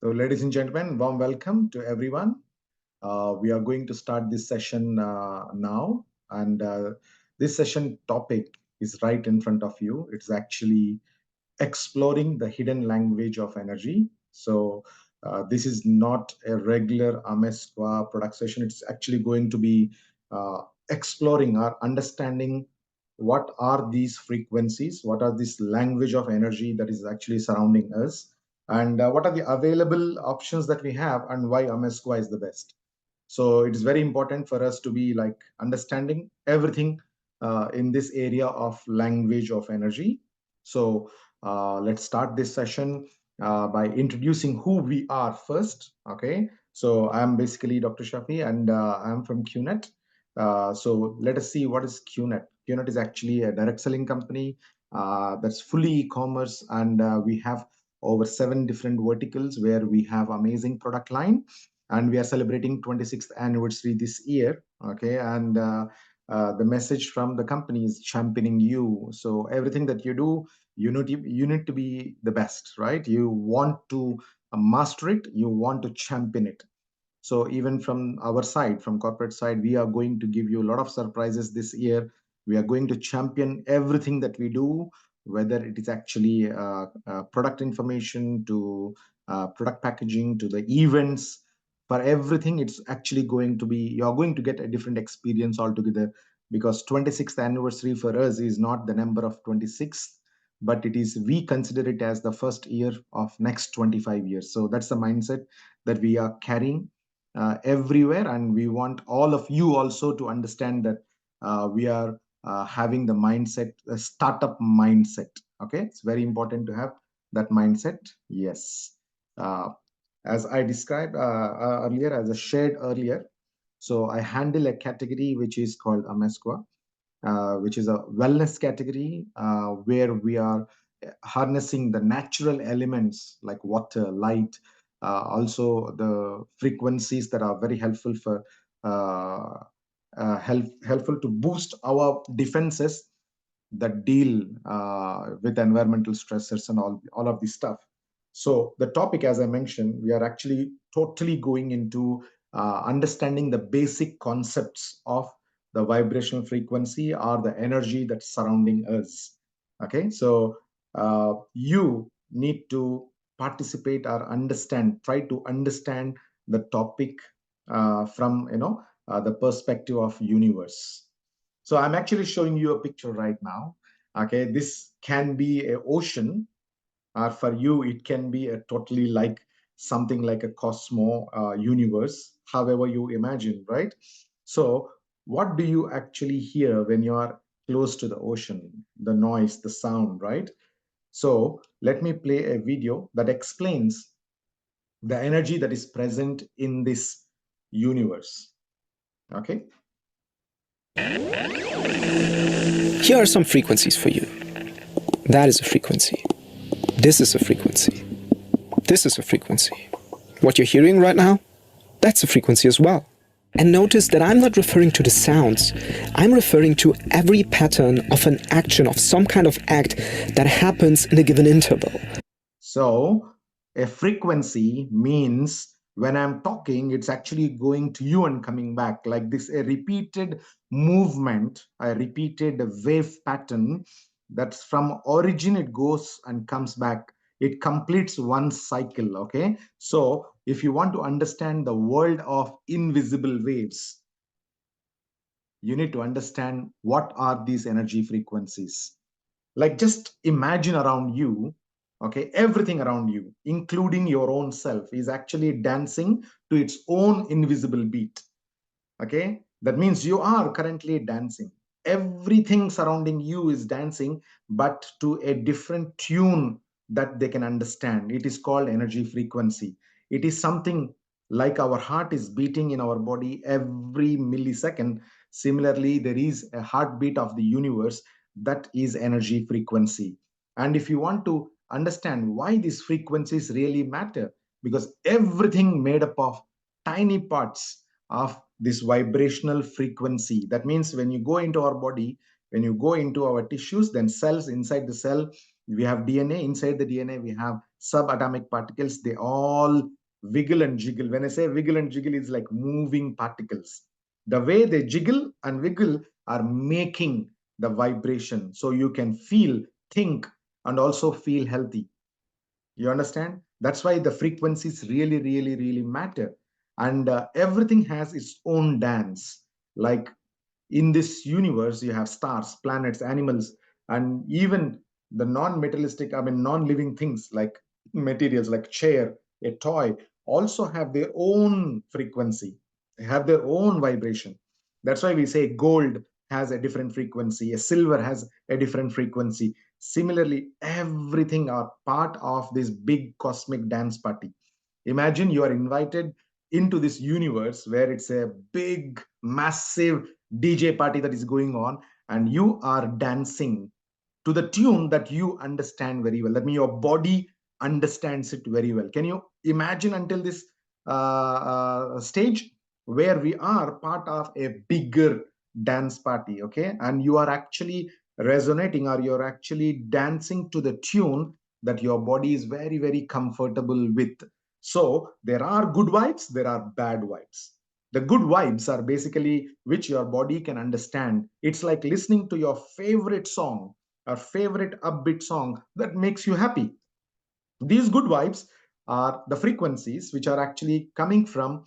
So, ladies and gentlemen, warm welcome to everyone. We are going to start this session now, and this session topic is right in front of you. It's actually exploring the hidden language of energy. So, this is not a regular Amesqua product session. It's actually going to be uh, exploring or understanding what are these frequencies, what are this language of energy that is actually surrounding us, and what are the available options that we have, and why Amesqua is the best. So it is very important for us to be like understanding everything in this area of language of energy. So let's start this session by introducing who we are first. Okay, so I'm basically Dr. Shafi, and I'm from QNet. So let us see what is QNet. QNet is actually a direct selling company that's fully e-commerce, and we have over 7 different verticals where we have amazing product line, and we are celebrating 26th anniversary this year. Okay, and the message from the company is championing you. So everything that you do, you need to be the best, right? You want to master it, you want to champion it. So even from our side, from corporate side, we are going to give you a lot of surprises this year. We are going to champion everything that we do, whether it is actually product information to product packaging to the events. For everything, it's actually going to be, you're going to get a different experience altogether, because 26th anniversary for us is not the number of 26th, but it is, we consider it as the first year of next 25 years. So that's the mindset that we are carrying everywhere, and we want all of you also to understand that we are having the mindset, the startup mindset. Okay, it's very important to have that mindset. Yes. uh, as I described earlier, as I shared earlier, so I handle a category which is called Amesqua, which is a wellness category, where we are harnessing the natural elements like water, light, also the frequencies that are very helpful for helpful to boost our defenses that deal with environmental stressors and all of this stuff. So the topic, as I mentioned, we are actually totally going into understanding the basic concepts of the vibrational frequency or the energy that's surrounding us. Okay, so you need to participate or understand, try to understand the topic from the perspective of universe. So I'm actually showing you a picture right now. Okay, this can be a ocean, or for you it can be a totally like something like a cosmo universe, however you imagine, right? So what do you actually hear when you are close to the ocean? The noise, the sound, right? So let me play a video that explains the energy that is present in this universe. Okay. Here are some frequencies for you. That is a frequency. This is a frequency. This is a frequency. What you're hearing right now, that's a frequency as well. And notice that I'm not referring to the sounds. I'm referring to every pattern of an action, of some kind of act that happens in a given interval. So a frequency means when I'm talking, it's actually going to you and coming back like this, a repeated movement, a repeated wave pattern that's from origin, it goes and comes back. It completes one cycle. Okay. So if you want to understand the world of invisible waves, you need to understand what are these energy frequencies. Like just imagine around you, okay, everything around you, including your own self, is actually dancing to its own invisible beat. Okay, that means you are currently dancing. Everything surrounding you is dancing, but to a different tune that they can understand. It is called energy frequency. It is something like our heart is beating in our body every millisecond. Similarly, there is a heartbeat of the universe, that is energy frequency. And if you want to understand why these frequencies really matter, because everything made up of tiny parts of this vibrational frequency. That means when you go into our body, when you go into our tissues, then cells inside the cell, We have DNA. Inside the DNA, we have subatomic particles. They all wiggle and jiggle. When I say wiggle and jiggle, it's like moving particles. The way they jiggle and wiggle are making the vibration. So you can feel, think, and also feel healthy. You understand? That's why the frequencies really, really, really matter. And everything has its own dance. Like in this universe, you have stars, planets, animals, and even the non-materialistic, I mean, non-living things like materials, like chair, a toy, also have their own frequency, have their own vibration. That's why we say gold has a different frequency, a silver has a different frequency. Similarly, everything are part of this big cosmic dance party. Imagine you are invited into this universe where it's a big, massive DJ party that is going on, and you are dancing to the tune that you understand very well. That means your body understands it very well. Can you imagine until this stage where we are part of a bigger dance party, okay? And you are actually resonating, or you're actually dancing to the tune that your body is very, very comfortable with. So there are good vibes, there are bad vibes. The good vibes are basically which your body can understand. It's like listening to your favorite song, a favorite upbeat song that makes you happy. These good vibes are the frequencies which are actually coming from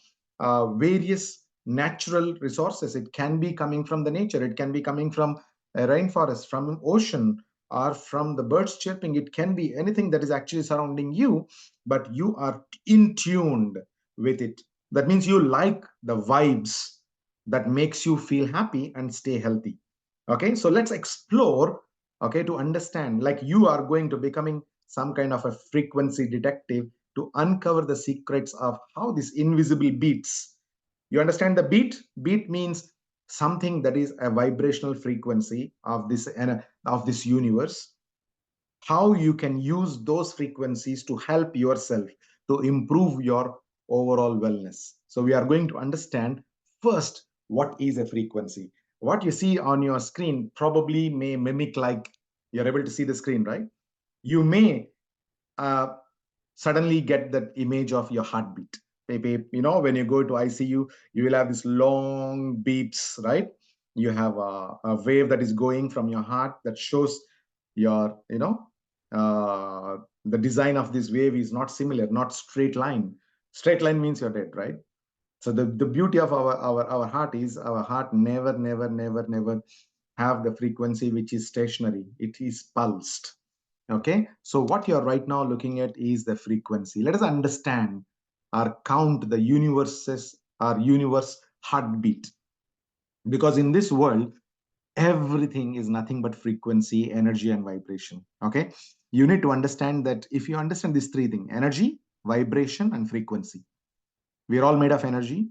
various natural resources. It can be coming from the nature, it can be coming from a rainforest, from an ocean, or from the birds chirping. It can be anything that is actually surrounding you, but you are in tuned with it. That means you like the vibes that makes you feel happy and stay healthy. Okay, so let's explore, okay, to understand, like you are going to becoming some kind of a frequency detective to uncover the secrets of how this invisible beats. You understand the beat? Beat means something that is a vibrational frequency of this universe. How you can use those frequencies to help yourself to improve your overall wellness. So we are going to understand first what is a frequency. What you see on your screen probably may mimic, like, you're able to see the screen, right? You may uh, suddenly get that image of your heartbeat. Maybe, when you go to ICU, you will have this long beeps, right? You have a wave that is going from your heart that shows your, the design of this wave is not similar, not straight line. Straight line means you're dead, right? So the beauty of our heart is our heart never have the frequency which is stationary. It is pulsed. Okay, so what you're right now looking at is the frequency. Let us understand or count the universes, our universe heartbeat, because in this world everything is nothing but frequency, energy, and vibration. Okay, you need to understand that. If you understand these three things: energy, vibration, and frequency, we are all made of energy.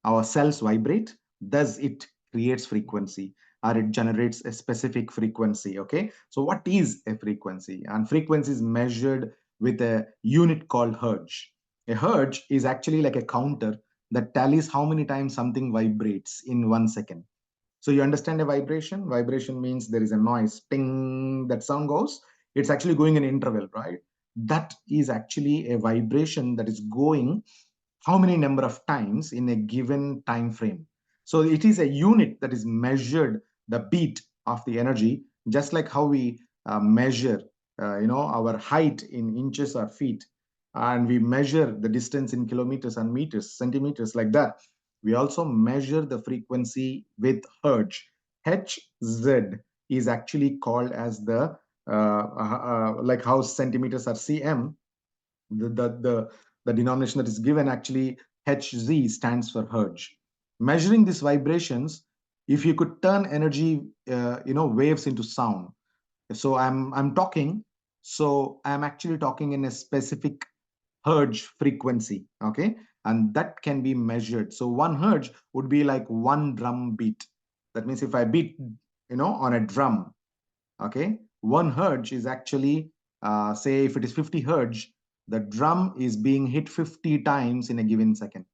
Our cells vibrate, thus it creates frequency, or it generates a specific frequency. Okay, so what is a frequency? And frequency is measured with a unit called hertz. A hertz is actually like a counter that tallies how many times something vibrates in 1 second. So you understand a vibration? Vibration means there is a noise, ping, that sound goes. It's actually going in interval, right? That is actually a vibration that is going how many number of times in a given time frame. So it is a unit that is measured the beat of the energy, just like how we measure, our height in inches or feet, and we measure the distance in kilometers and meters, centimeters, like that. We also measure the frequency with hertz. Hz is actually called as the like how centimeters are cm. The denomination that is given, actually Hz stands for hertz. Measuring these vibrations, if you could turn energy, waves into sound. So I'm talking, so I'm actually talking in a specific hertz frequency, okay, and that can be measured. So 1 hertz would be like one drum beat. That means if I beat, on a drum, okay, 1 hertz is actually, say if it is 50 hertz, the drum is being hit 50 times in a given second.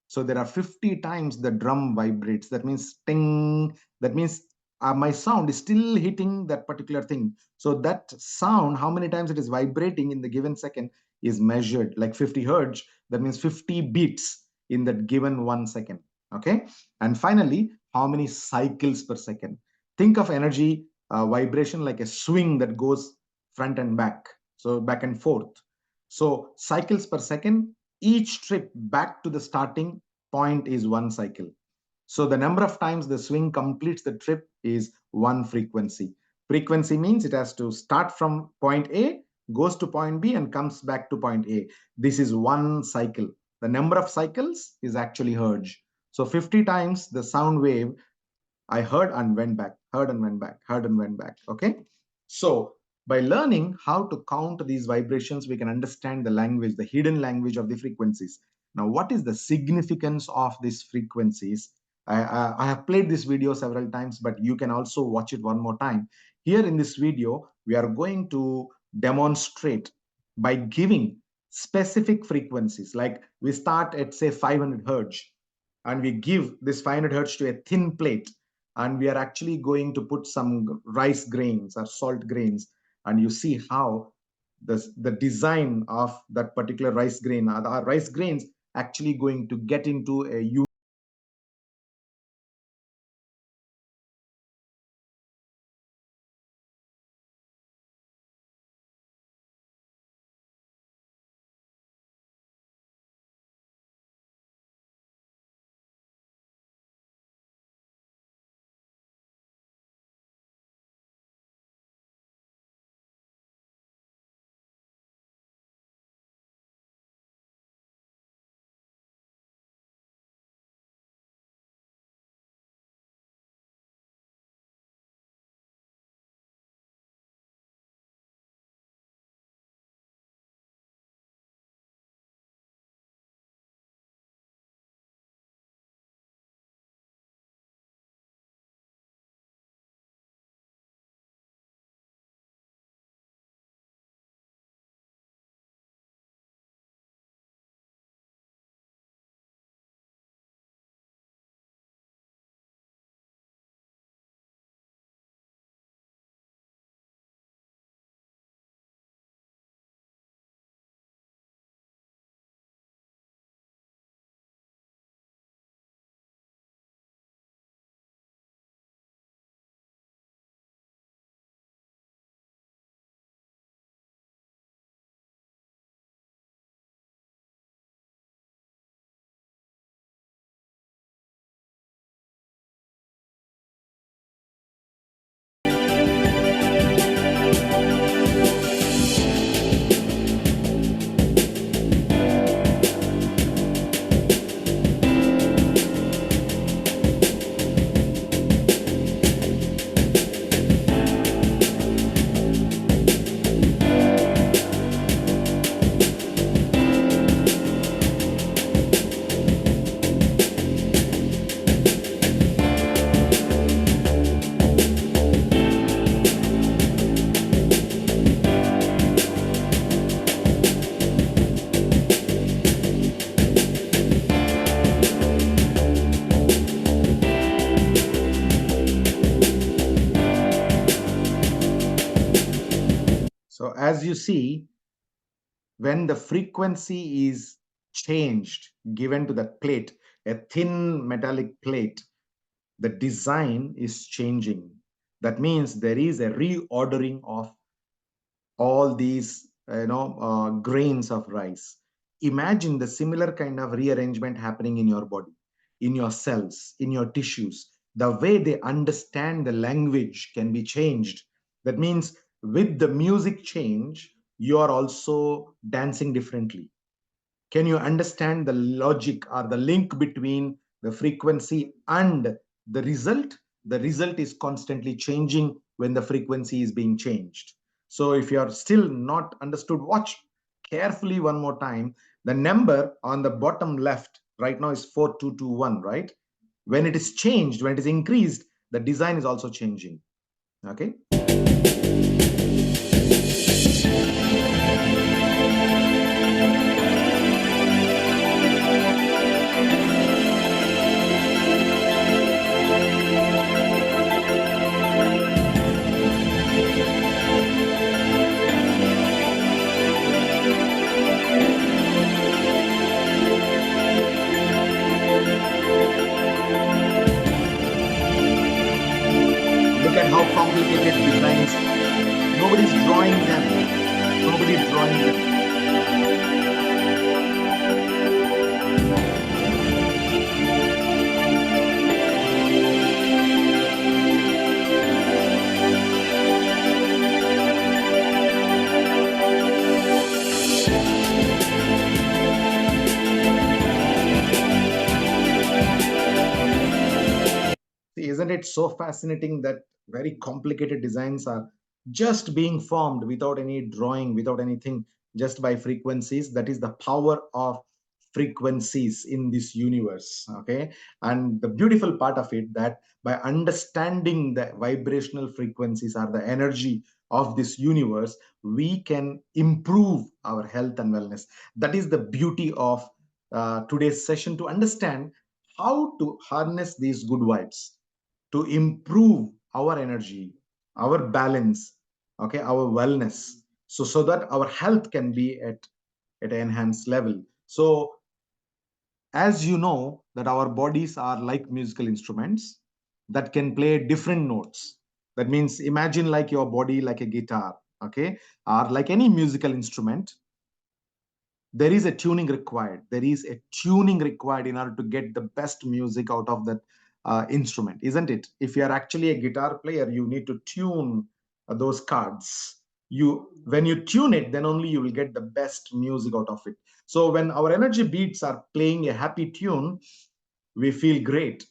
So there are 50 times the drum vibrates. That means ting. That means my sound is still hitting that particular thing. So that sound, how many times it is vibrating in the given second, is measured like 50 hertz. That means 50 beats in that given 1 second. Okay. And finally, how many cycles per second? Think of energy vibration like a swing that goes front and back, so back and forth. So cycles per second, each trip back to the starting point is one cycle. So the number of times the swing completes the trip is one frequency. Frequency means it has to start from point A, goes to point B, and comes back to point A. This is one cycle. The number of cycles is actually hertz. So 50 times the sound wave I heard and went back, heard and went back, heard and went back. Okay. So by learning how to count these vibrations, we can understand the language, the hidden language of the frequencies. Now, what is the significance of these frequencies? I have played this video several times, but you can also watch it one more time. Here in this video, we are going to demonstrate by giving specific frequencies. Like we start at say 500 hertz, and we give this 500 hertz to a thin plate, and we are actually going to put some rice grains or salt grains, and you see how the design of that particular rice grain, our rice grains actually going to get into a So as you see, when the frequency is changed, given to that plate, a thin metallic plate, the design is changing. That means there is a reordering of all these grains of rice. Imagine the similar kind of rearrangement happening in your body, in your cells, in your tissues. The way they understand the language can be changed. That means with the music change, you are also dancing differently. Can you understand the logic or the link between the frequency and the result? The result is constantly changing when the frequency is being changed. So if you are still not understood, watch carefully one more time. The number on the bottom left right now is 4221, right? When it is changed, when it is increased, the design is also changing. Okay. Isn't it so fascinating that very complicated designs are just being formed without any drawing, without anything, just by frequencies? That is the power of frequencies in this universe. Okay. And the beautiful part of it, that by understanding the vibrational frequencies or the energy of this universe, we can improve our health and wellness. That is the beauty of today's session, to understand how to harness these good vibes to improve our energy, our balance, okay, our wellness, so that our health can be at an enhanced level. So as you know that our bodies are like musical instruments that can play different notes. That means imagine like your body like a guitar, okay, or like any musical instrument. There is a tuning required. There is a tuning required in order to get the best music out of that instrument, isn't it? If you are actually a guitar player, you need to tune those cards. You, when you tune it, then only you will get the best music out of it. So when our energy beats are playing a happy tune, we feel great.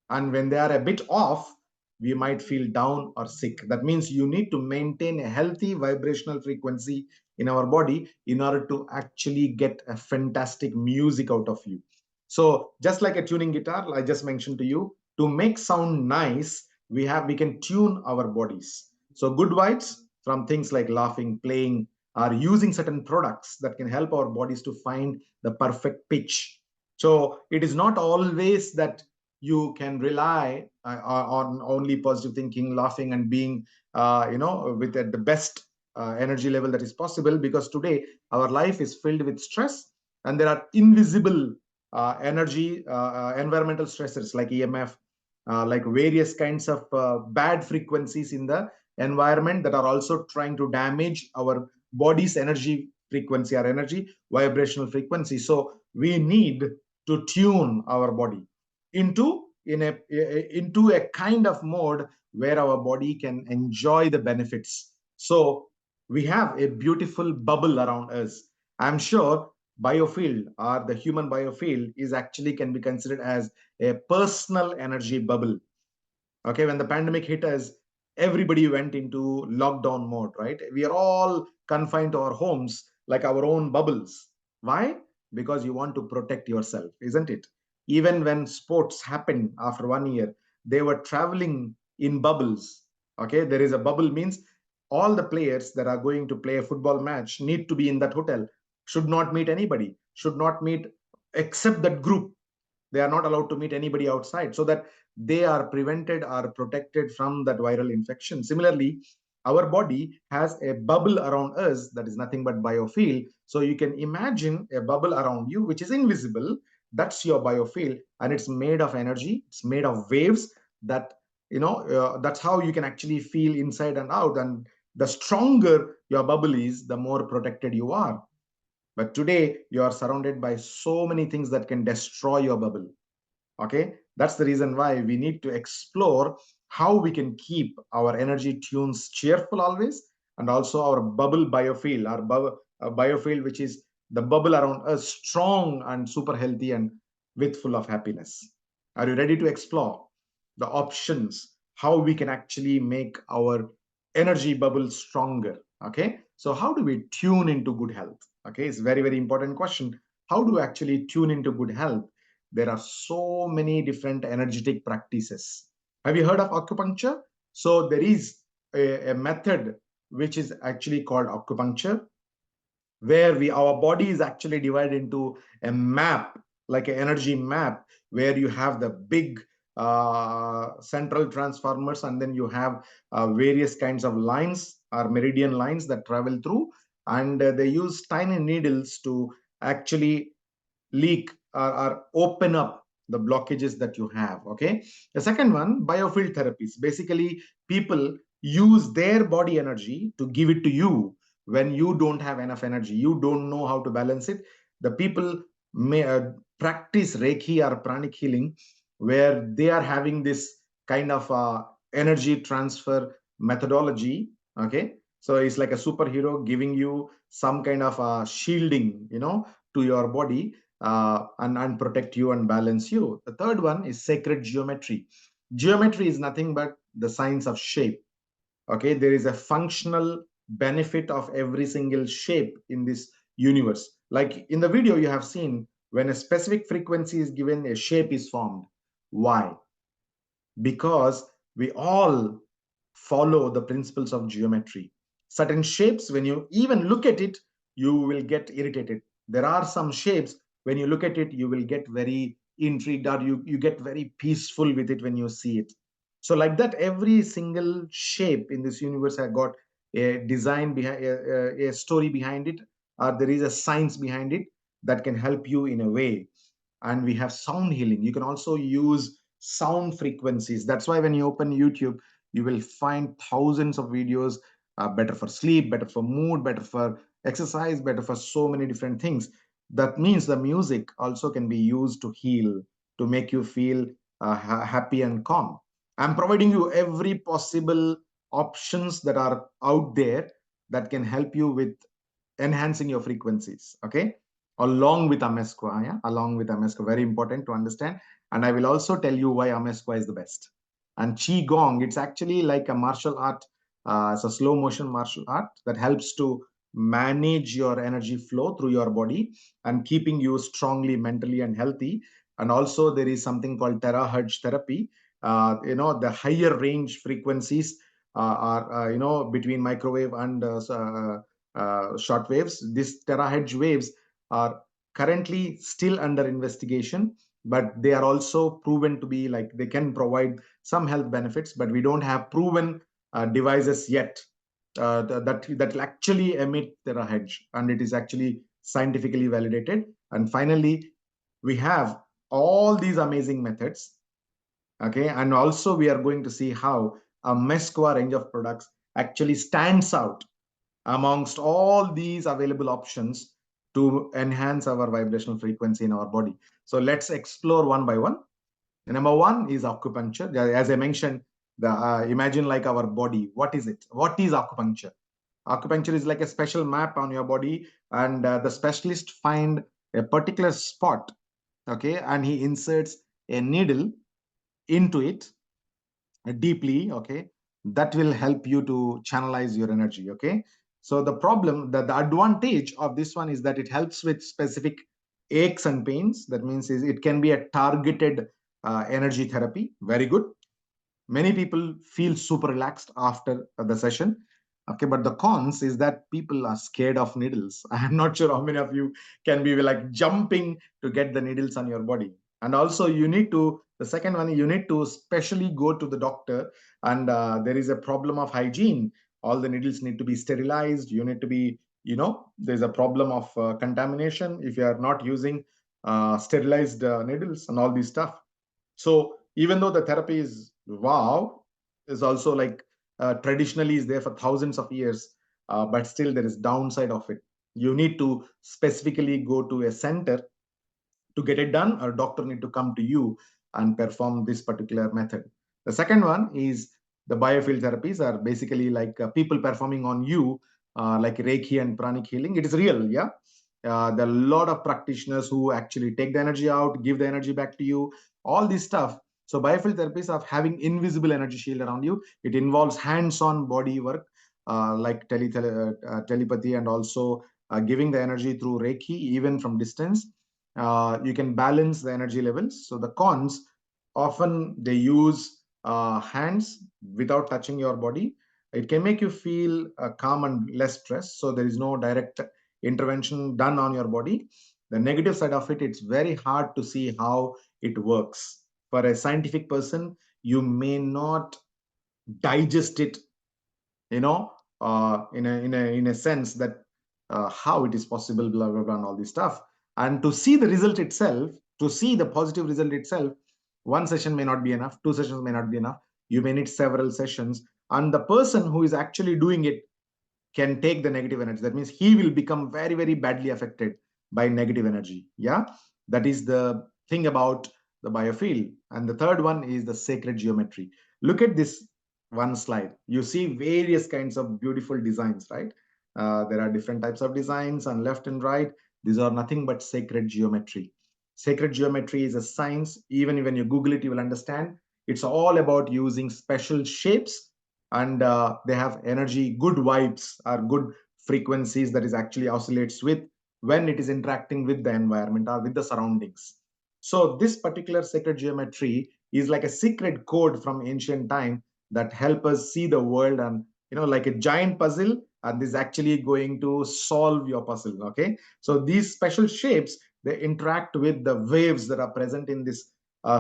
And when they are a bit off, we might feel down or sick. That means you need to maintain a healthy vibrational frequency in our body in order to actually get a fantastic music out of you. So just like a tuning guitar, I just mentioned to you, to make sound nice, we can tune our bodies. So good vibes from things like laughing, playing, or using certain products that can help our bodies to find the perfect pitch. So it is not always that you can rely on only positive thinking, laughing, and being, with the best energy level that is possible. Because today our life is filled with stress, and there are invisible energy, environmental stressors like EMF, like various kinds of bad frequencies in the environment that are also trying to damage our body's energy frequency or energy vibrational frequency. So we need to tune our body into a kind of mode where our body can enjoy the benefits. So we have a beautiful bubble around us. I'm sure biofield, or the human biofield, is actually can be considered as a personal energy bubble. Okay, when the pandemic hit us, everybody went into lockdown mode, right? We are all confined to our homes like our own bubbles. Why? Because you want to protect yourself, isn't it? Even when sports happened after 1 year, they were traveling in bubbles. Okay, there is a bubble, means all the players that are going to play a football match need to be in that hotel, should not meet anybody, should not meet except that group. They are not allowed to meet anybody outside, so that they are prevented or protected from that viral infection. Similarly, our body has a bubble around us that is nothing but biofield. So you can imagine a bubble around you which is invisible. That's your biofield, and it's made of energy, it's made of waves. That, that's how you can actually feel inside and out. And the stronger your bubble is, the more protected you are. But today you are surrounded by so many things that can destroy your bubble. Okay, that's the reason why we need to explore how we can keep our energy tunes cheerful always, and also our bubble biofield, our biofield, which is the bubble around us, strong and super healthy and with full of happiness. Are you ready to explore the options how we can actually make our energy bubble stronger? Okay, so how do we tune into good health? Okay, it's very, very important question. How do we actually tune into good health? There are so many different energetic practices. Have you heard of acupuncture? So there is a method which is actually called acupuncture, where we our body is actually divided into a map, like an energy map, where you have the big central transformers, and then you have various kinds of lines or meridian lines that travel through, and they use tiny needles to actually leak, or open up the blockages that you have. Okay, the second one, biofield therapies. Basically, people use their body energy to give it to you when you don't have enough energy, you don't know how to balance it. The people may practice reiki or pranic healing, where they are having this kind of energy transfer methodology. Okay, so it's like a superhero giving you some kind of shielding, to your body, and protect you and balance you. The third one is sacred geometry. Geometry is nothing but the science of shape. Okay, there is a functional benefit of every single shape in this universe. Like in the video you have seen, when a specific frequency is given, a shape is formed. Why? Because we all follow the principles of geometry. Certain shapes, when you even look at it, you will get irritated. There are some shapes, when you look at it, you will get very intrigued, or you get very peaceful with it when you see it. So, like that, every single shape in this universe has got a design behind, a story behind it, or there is a science behind it that can help you in a way. And we have sound healing. You can also use sound frequencies. That's why when you open YouTube, you will find thousands of videos, better for sleep, better for mood, better for exercise, better for so many different things. That means the music also can be used to heal, to make you feel happy and calm. I'm providing you every possible options that are out there that can help you with enhancing your frequencies. Okay, along with amesqua. Yeah, along with amesqua, very important to understand. And I will also tell you why amesqua is the best. And qi gong, it's actually like a martial art. It's a slow motion martial art that helps to manage your energy flow through your body and keeping you strongly mentally and healthy. And also there is something called terahertz therapy. The higher range frequencies are between microwave and short waves. These terahertz waves are currently still under investigation, but they are also proven to be like they can provide some health benefits, but we don't have proven devices yet that will actually emit terahertz, and it is actually scientifically validated. And finally, we have all these amazing methods. Okay, and also we are going to see how a mesqua range of products actually stands out amongst all these available options to enhance our vibrational frequency in our body. So let's explore one by one. Number one is acupuncture. As I mentioned, the imagine like our body. What is it? What is acupuncture? Acupuncture is like a special map on your body, and the specialist find a particular spot. Okay, and he inserts a needle into it deeply. Okay, that will help you to channelize your energy. Okay, so the advantage of this one is that it helps with specific aches and pains. That means is it can be a targeted energy therapy. Very good. Many people feel super relaxed after the session. Okay, but the cons is that people are scared of needles. I'm not sure how many of you can be like jumping to get the needles on your body. And also you need to, the second one, you need to specially go to the doctor, and there is a problem of hygiene. All the needles need to be sterilized. You need to be, there's a problem of contamination if you are not using sterilized needles and all this stuff. So even though the therapy is wow, is also like traditionally is there for thousands of years, but still there is downside of it. You need to specifically go to a center to get it done, or doctor need to come to you and perform this particular method. The second one is the biofield therapies are basically like people performing on you, like Reiki and pranic healing. It is real, yeah. There are a lot of practitioners who actually take the energy out, give the energy back to you, all this stuff. So biofield therapies of having invisible energy shield around you. It involves hands-on body work, like telepathy, and also giving the energy through Reiki, even from distance. You can balance the energy levels. So the cons, often they use hands without touching your body. It can make you feel calm and less stressed. So there is no direct intervention done on your body. The negative side of it, it's very hard to see how it works. For a scientific person, you may not digest it, you know, in a sense that how it is possible, blah blah blah, and all this stuff. And to see the result itself, to see the positive result itself, one session may not be enough, two sessions may not be enough. You may need several sessions, and the person who is actually doing it can take the negative energy. That means he will become very, very badly affected by negative energy. Yeah, that is the thing about the biofield. And the third one is the sacred geometry. Look at this one slide. You see various kinds of beautiful designs, right? There are different types of designs on left and right. These are nothing but sacred geometry. Sacred geometry is a science. Even when you Google it, you will understand. It's all about using special shapes, and they have energy, good vibes or good frequencies that is actually oscillates with when it is interacting with the environment or with the surroundings. So this particular sacred geometry is like a secret code from ancient time that help us see the world, and like a giant puzzle, and this is actually going to solve your puzzle. Okay, so these special shapes, they interact with the waves that are present in this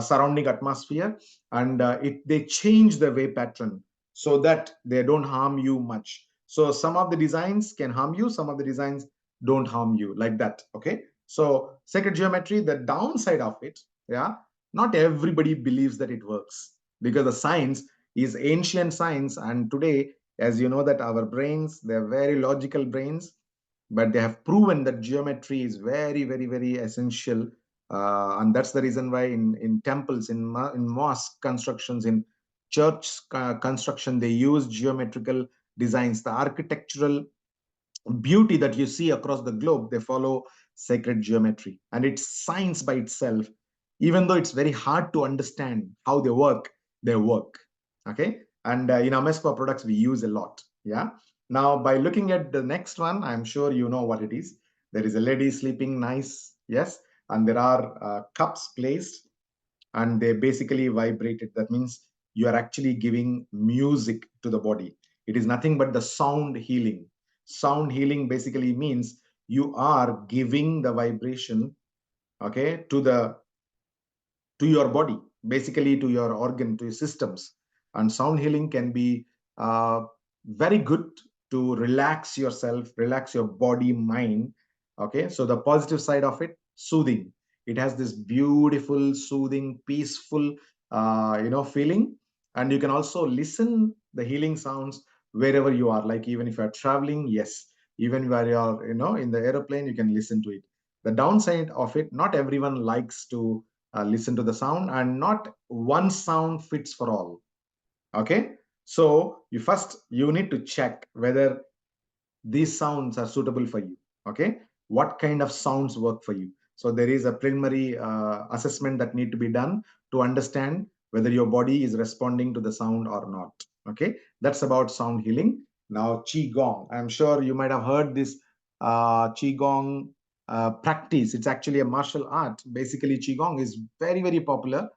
surrounding atmosphere, and they change the wave pattern so that they don't harm you much. So some of the designs can harm you, some of the designs don't harm you, like that. Okay, so sacred geometry, the downside of it, yeah, not everybody believes that it works, because the science is ancient science, and today, as you know, that our brains, they're very logical brains, but they have proven that geometry is very, very, very essential. And that's the reason why in temples, in mosque constructions, in church construction, they use geometrical designs. The architectural beauty that you see across the globe, they follow sacred geometry, and it's science by itself. Even though it's very hard to understand how they work. Okay, and in Amesqua products we use a lot. Yeah. Now, by looking at the next one, I'm sure you know what it is. There is a lady sleeping nice, yes, and there are cups placed, and they basically vibrate it. That means you are actually giving music to the body. It is nothing but the sound healing. Sound healing basically means you are giving the vibration, okay, to your body, basically to your organ, to your systems. And sound healing can be uh, very good to relax yourself, relax your body, mind. Okay, so the positive side of it, soothing. It has this beautiful, soothing, peaceful, feeling. And you can also listen the healing sounds wherever you are. Like even if you're traveling, yes, even while you're, in the aeroplane, you can listen to it. The downside of it, not everyone likes to listen to the sound, and not one sound fits for all. Okay, so you need to check whether these sounds are suitable for you. Okay, what kind of sounds work for you? So there is a preliminary assessment that need to be done to understand whether your body is responding to the sound or not. Okay, that's about sound healing. Now, qigong, I'm sure you might have heard this qigong practice. It's actually a martial art. Basically, qigong is very, very popular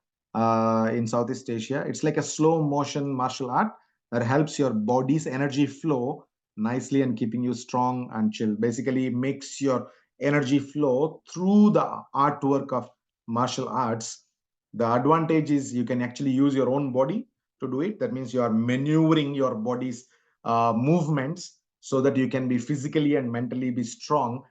in Southeast Asia. It's like a slow motion martial art that helps your body's energy flow nicely and keeping you strong and chill. Basically, makes your energy flow through the artwork of martial arts. The advantage is you can actually use your own body to do it. That means you are maneuvering your body's movements so that you can be physically and mentally be strong.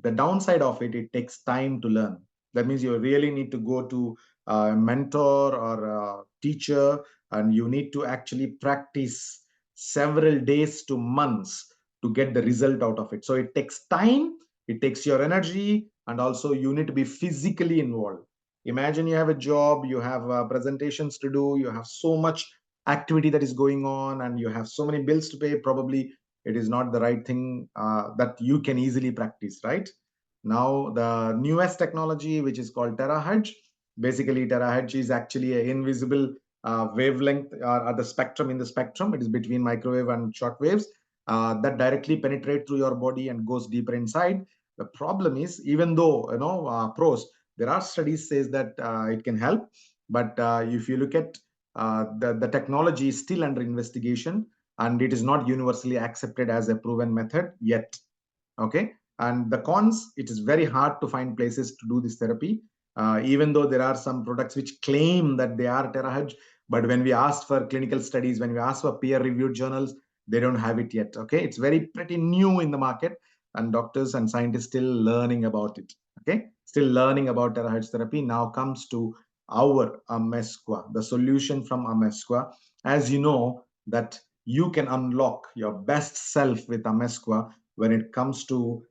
The downside of it, it takes time to learn. That means you really need to go to a mentor or a teacher, and you need to actually practice several days to months to get the result out of it. So it takes time, it takes your energy, and also you need to be physically involved. Imagine you have a job, you have presentations to do, you have so much activity that is going on, and you have so many bills to pay. Probably it is not the right thing that you can easily practice, right? Now, the newest technology, which is called terahertz, basically terahertz is actually an invisible wavelength, or the spectrum in the spectrum. It is between microwave and short waves that directly penetrate through your body and goes deeper inside. The problem is, even though pros, there are studies says that it can help, but if you look at the technology is still under investigation, and it is not universally accepted as a proven method yet. Okay, and the cons, it is very hard to find places to do this therapy, even though there are some products which claim that they are terahertz. But when we ask for clinical studies, when we ask for peer reviewed journals, they don't have it yet. Okay, it's very pretty new in the market, and doctors and scientists still learning about it. Okay, still learning about terahertz therapy. Now comes to our Amesqua, the solution from Amesqua. As you know that you can unlock your best self with Amesqua when it comes to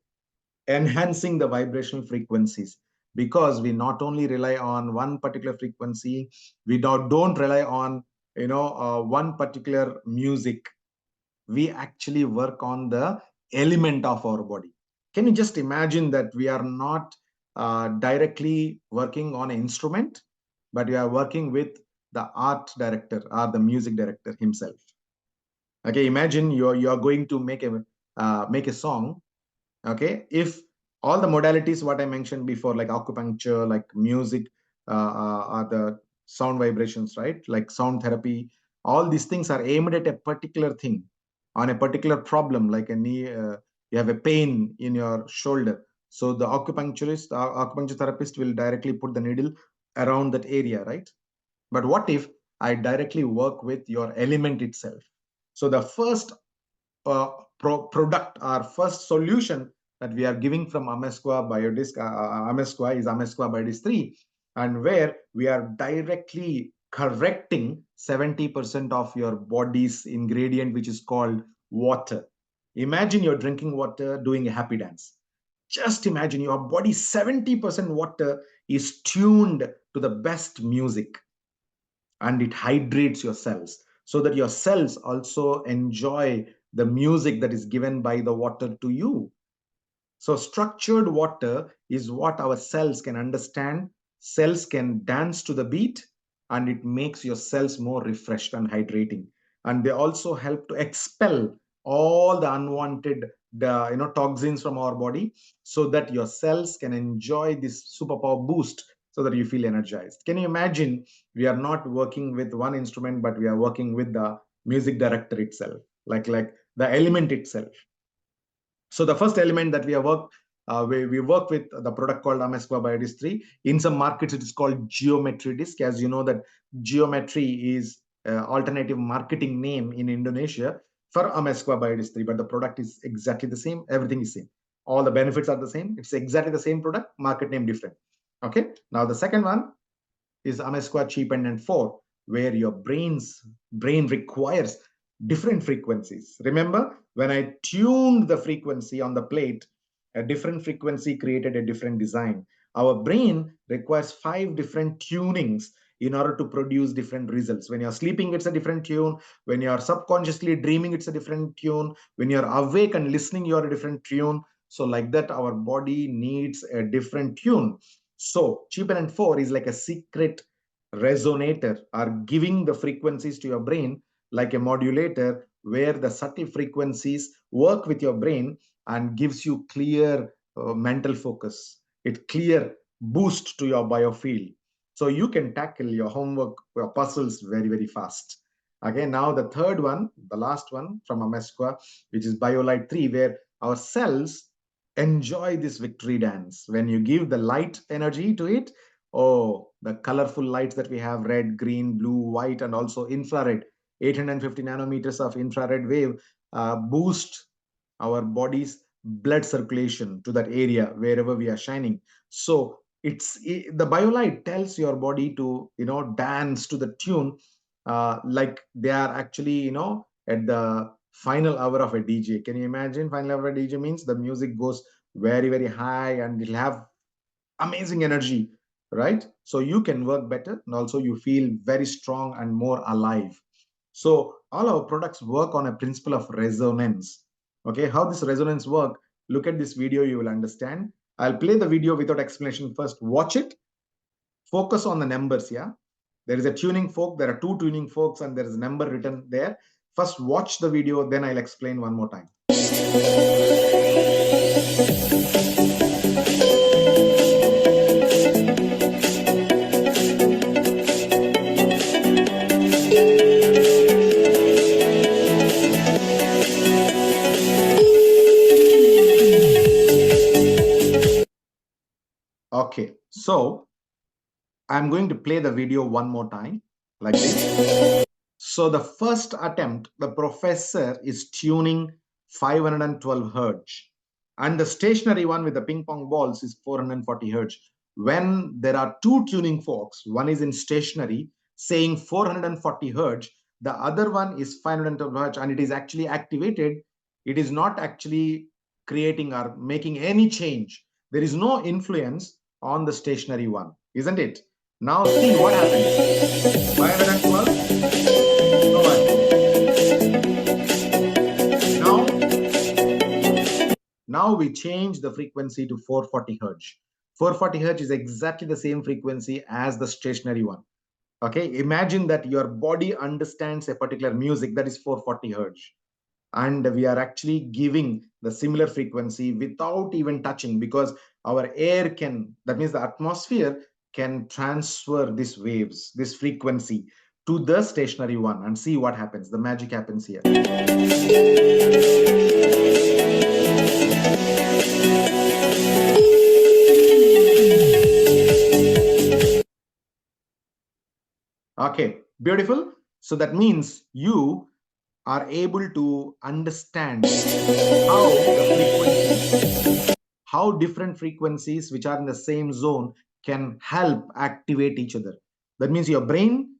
enhancing the vibrational frequencies, because we not only rely on one particular frequency, we don't rely on one particular music. We actually work on the element of our body. Can you just imagine that we are not directly working on an instrument, but we are working with the art director or the music director himself. Okay, imagine you're going to make a song. Okay, if all the modalities what I mentioned before, like acupuncture, like music, are the sound vibrations, right? Like sound therapy, all these things are aimed at a particular thing, on a particular problem, like a knee, you have a pain in your shoulder. So the acupuncture therapist will directly put the needle around that area, right? But what if I directly work with your element itself? So the first product, our first solution that we are giving from Amesqua Biodisc, Amesqua is Amesqua Biodisc 3, and where we are directly correcting 70% of your body's ingredient, which is called water. Imagine you're drinking water, doing a happy dance. Just imagine your body 70% water is tuned to the best music, and it hydrates your cells so that your cells also enjoy the music that is given by the water to you. So structured water is what our cells can understand. Cells can dance to the beat, and it makes your cells more refreshed and hydrating. And they also help to expel all the unwanted toxins from our body, so that your cells can enjoy this superpower boost, so that you feel energized. Can you imagine, we are not working with one instrument, but we are working with the music director itself, like the element itself. So the first element that we have worked, we work with the product called Amesqua Biodisc 3. In some markets, it is called Geometry Disc. As you know that Geometry is alternative marketing name in Indonesia for Amesqua Biodisc 3, but the product is exactly the same. Everything is same. All the benefits are the same. It's exactly the same product, market name different. Okay. Now the second one is Amesqua Chi Pendant 4, where your brain requires different frequencies. Remember, when I tuned the frequency on the plate, a different frequency created a different design. Our brain requires 5 different tunings in order to produce different results. When you're sleeping, it's a different tune. When you're subconsciously dreaming, it's a different tune. When you're awake and listening, you're a different tune. So like that, our body needs a different tune. So Chi Pendant 4 is like a secret resonator, or giving the frequencies to your brain like a modulator, where the subtle frequencies work with your brain and gives you clear mental focus. It clear boost to your biofield, so you can tackle your homework, your puzzles very fast. Okay, now the third one, the last one from Amesqua, which is BioLight 3, where our cells enjoy this victory dance. When you give the light energy to it, oh, the colorful lights that we have, red, green, blue, white, and also infrared, 850 nanometers of infrared wave, boost our body's blood circulation to that area wherever we are shining. So the BioLight tells your body to dance to the tune, like they are actually at the final hour of a DJ. Can you imagine? Final hour of a DJ means the music goes very high, and it'll have amazing energy, right? So you can work better, and also you feel very strong and more alive. So all our products work on a principle of resonance. Okay, how this resonance work? Look at this video, you will understand. I'll play the video without explanation first. Watch it. Focus on the numbers. Yeah, there is a tuning fork. There are 2 tuning forks, and there is a number written there. First, watch the video, then I'll explain one more time. Okay, so I'm going to play the video one more time, like this. So the first attempt, the professor is tuning 512 hertz, and the stationary one with the ping pong balls is 440 hertz. When there are 2 tuning forks, one is in stationary saying 440 hertz, the other one is 512 hertz, and it is actually activated. It is not actually creating or making any change. There is no influence on the stationary one, isn't it? Now see what happens. 512. Now we change the frequency to 440 hertz. 440 hertz is exactly the same frequency as the stationary one. Okay, imagine that your body understands a particular music that is 440 hertz, and we are actually giving the similar frequency without even touching, because our air can, that means the atmosphere can transfer these waves, this frequency, to the stationary one, and see what happens. The magic happens here. Okay, beautiful. So that means you are able to understand how the frequencies, how different frequencies which are in the same zone can help activate each other. That means your brain,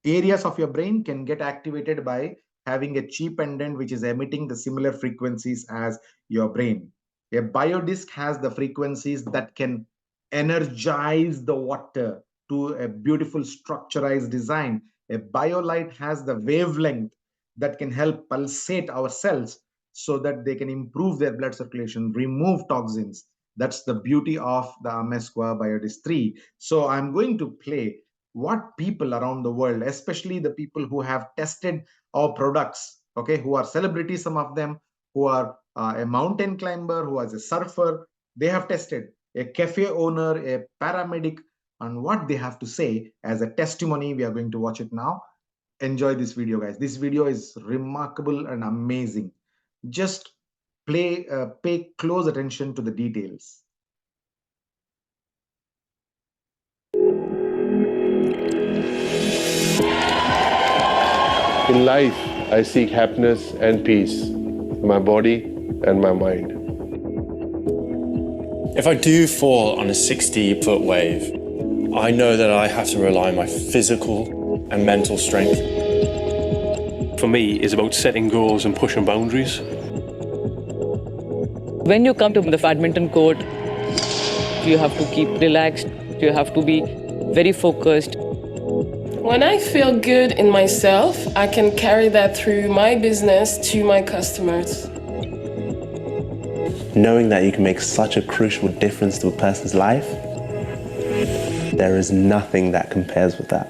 areas of your brain can get activated by having a chip pendant which is emitting the similar frequencies as your brain. A biodisc has the frequencies that can energize the water to a beautiful structurized design. A biolight has the wavelength that can help pulsate our cells so that they can improve their blood circulation, remove toxins. That's the beauty of the Amesqua Biodisc 3. So I'm going to play what people around the world, especially the people who have tested our products, okay, who are celebrities, some of them, who are a mountain climber, who is a surfer, they have tested, a cafe owner, a paramedic, and what they have to say as a testimony. We are going to watch it now. Enjoy this video, guys. This video is remarkable and amazing. Just pay close attention to the details. In life, I seek happiness and peace in my body and my mind. If I do fall on a 60-foot wave, I know that I have to rely on my physical and mental strength. For me, it's about setting goals and pushing boundaries. When you come to the badminton court, you have to keep relaxed, you have to be very focused. When I feel good in myself, I can carry that through my business to my customers. Knowing that you can make such a crucial difference to a person's life, there is nothing that compares with that.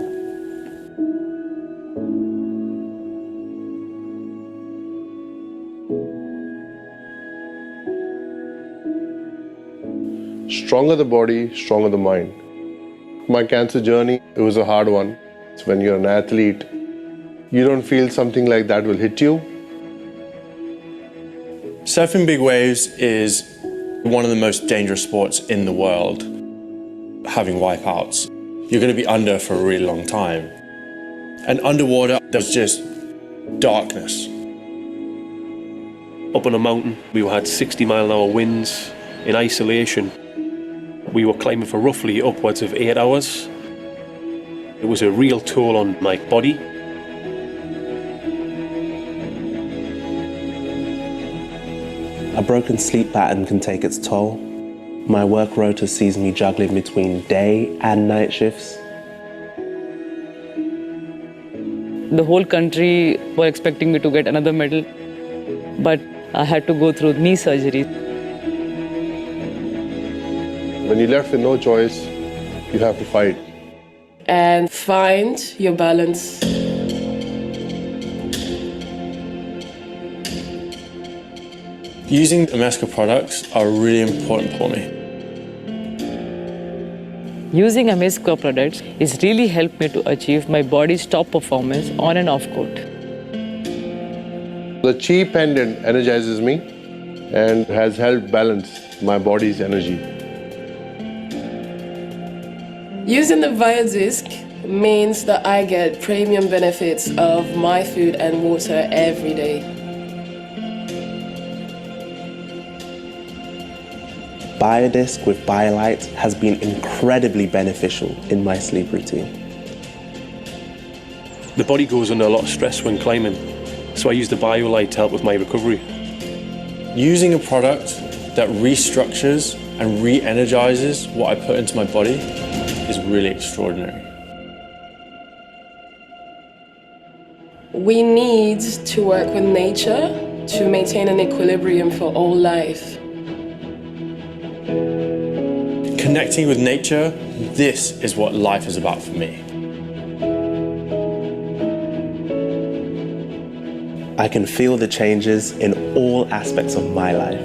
Stronger the body, stronger the mind. My cancer journey, it was a hard one. When you're an athlete, you don't feel something like that will hit you. Surfing big waves is one of the most dangerous sports in the world. Having wipeouts, you're going to be under for a really long time. And underwater, there's just darkness. Up on a mountain, we had 60-mile-an-hour winds in isolation. We were climbing for roughly upwards of 8 hours. It was a real toll on my body. A broken sleep pattern can take its toll. My work rota sees me juggling between day and night shifts. The whole country were expecting me to get another medal, but I had to go through knee surgery. When you're left with no choice, you have to fight. And find your balance. Using Amesqua products are really important for me. Using Amesqua products has really helped me to achieve my body's top performance on and off court. The chi pendant energizes me and has helped balance my body's energy. Using the biodisc means that I get premium benefits of my food and water every day. Biodisc with BioLite has been incredibly beneficial in my sleep routine. The body goes under a lot of stress when climbing, so I use the BioLite to help with my recovery. Using a product that restructures and re-energizes what I put into my body is really extraordinary. We need to work with nature to maintain an equilibrium for all life. Connecting with nature, this is what life is about for me. I can feel the changes in all aspects of my life.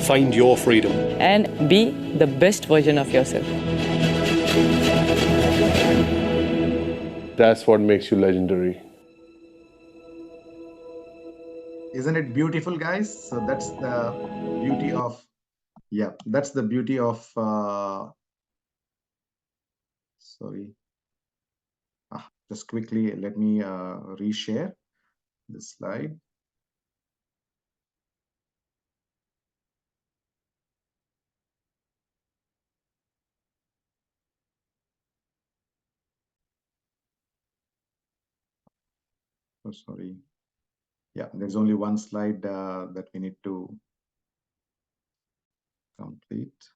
Find your freedom. And be the best version of yourself. That's what makes you legendary. Isn't it beautiful, guys? So that's the beauty of, yeah, that's the beauty of, sorry. Just quickly, let me reshare this slide. Oh, sorry. Yeah, there's only one slide that we need to complete.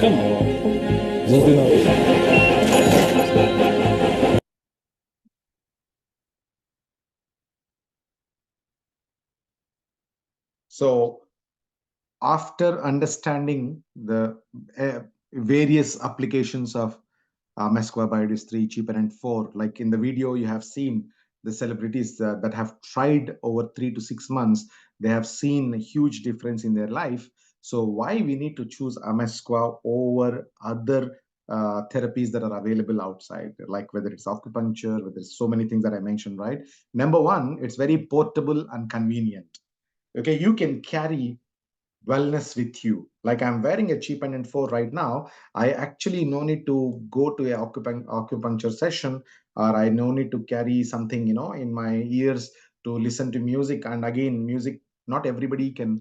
Come on. Just do that. So after understanding the various applications of Mesqua Biodis 3, Cheaper and 4, like in the video you have seen the celebrities that have tried over 3 to 6 months, they have seen a huge difference in their life. So why we need to choose Amesqua over other therapies that are available outside, like whether it's acupuncture, whether it's so many things that I mentioned, right? Number one, it's very portable and convenient. Okay, you can carry wellness with you. Like I'm wearing a cheap and 4 right now. I actually no need to go to a acupuncture session, or I no need to carry something, in my ears to listen to music. And again, music, not everybody can,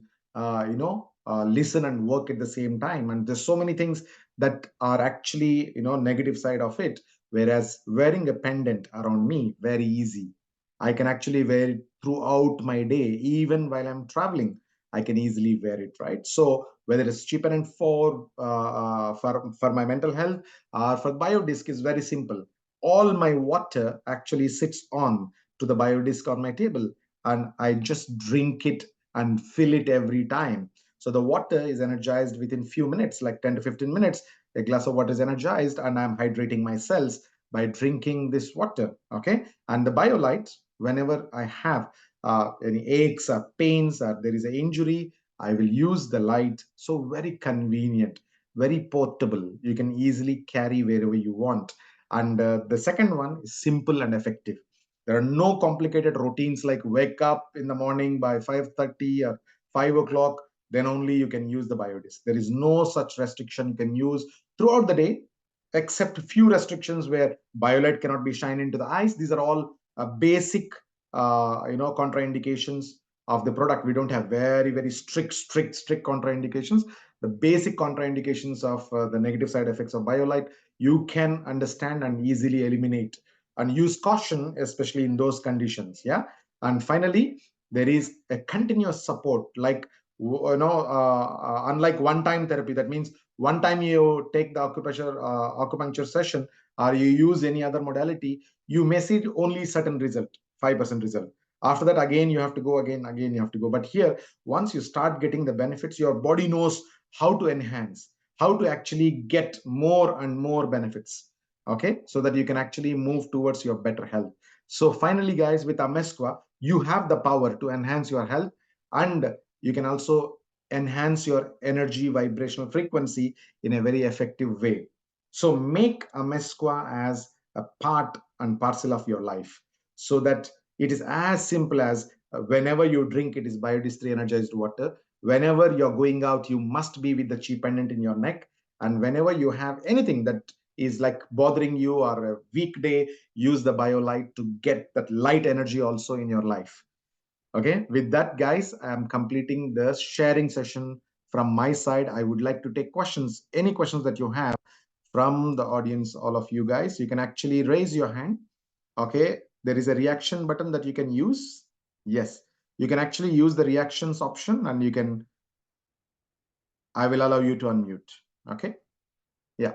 listen and work at the same time. And there's so many things that are actually, negative side of it. Whereas wearing a pendant around me, very easy. I can actually wear it throughout my day, even while I'm traveling. I can easily wear it, right? So whether it's cheaper and for my mental health or for biodisc is very simple. All my water actually sits on to the biodisc on my table, and I just drink it and fill it every time. So the water is energized within few minutes, like 10 to 15 minutes. A glass of water is energized, and I'm hydrating my cells by drinking this water. Okay, and the BioLite, whenever I have any aches or pains or there is an injury, I will use the light. So very convenient, very portable. You can easily carry wherever you want. And the second one is simple and effective. There are no complicated routines like wake up in the morning by 5:30 or 5 o'clock, then only you can use the biodisc. There is no such restriction. You can use throughout the day, except few restrictions where BioLite cannot be shined into the eyes. These are all basic contraindications of the product. We don't have very strict contraindications. The basic contraindications of the negative side effects of BioLite you can understand and easily eliminate, and use caution, especially in those conditions. Yeah. And finally, there is a continuous support, like unlike one time therapy. That means one time you take the acupuncture session, or you use any other modality, you may see only certain result, 5% result. After that, again you have to go, again you have to go. But here, once you start getting the benefits, your body knows how to enhance, how to actually get more and more benefits. Okay, so that you can actually move towards your better health. So finally, guys, with Amesqua, you have the power to enhance your health, and you can also enhance your energy vibrational frequency in a very effective way. So make Amesqua as a part and parcel of your life, so that it is as simple as whenever you drink, it is biodistry energized water. Whenever you're going out, you must be with the chi pendant in your neck. And whenever you have anything that is like bothering you or a weekday, use the BioLite to get that light energy also in your life. Okay, with that, guys, I'm completing the sharing session from my side. I would like to take questions, any questions that you have from the audience, all of you guys. You can actually raise your hand. Okay, there is a reaction button that you can use. Yes, you can actually use the reactions option, and you can, I will allow you to unmute. Okay, yeah.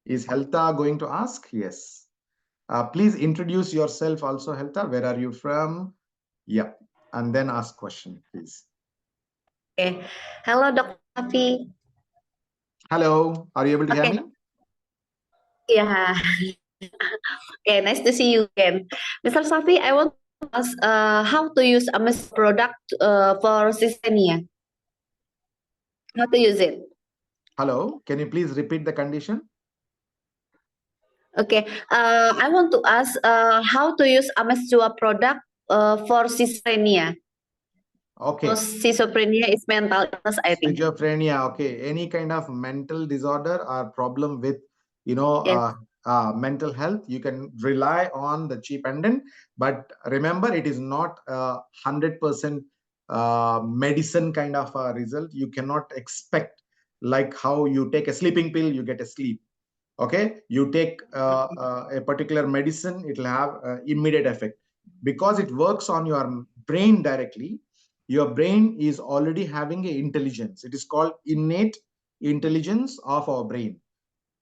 Is Helta going to ask? Yes. Please introduce yourself also, Helta. Where are you from? Yeah, and then ask question, please. Okay. Hello, Dr. Shafi. Hello, are you able to hear Okay. me? Yeah. Okay, nice to see you again. Mr. Safi, I want to ask how to use a product for schizophrenia. How to use it? Hello, can you please repeat the condition? Okay. I want to ask how to use a product for schizophrenia. Okay. Because schizophrenia is mental illness, I think. Schizophrenia, okay. Any kind of mental disorder or problem with, Yes. mental health, you can rely on the cheap pendant. But remember, it is not a 100% medicine kind of a result. You cannot expect like how you take a sleeping pill, you get a sleep. Okay, you take a particular medicine, it will have immediate effect because it works on your brain directly. Your brain is already having a intelligence. It is called innate intelligence of our brain,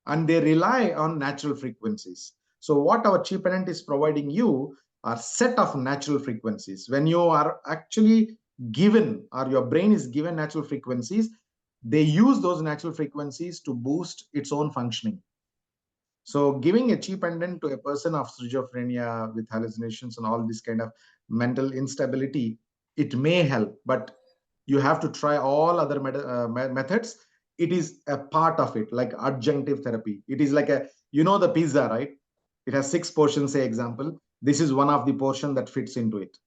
and they rely on natural frequencies. So what our chip parent is providing you are set of natural frequencies. When you are actually given, or your brain is given natural frequencies, they use those natural frequencies to boost its own functioning. So giving a cheap pendant to a person of schizophrenia with hallucinations and all this kind of mental instability, it may help, but you have to try all other methods. It is a part of it, like adjunctive therapy. It is like the pizza, right? It has 6 portions, say example. This is one of the portion that fits into it.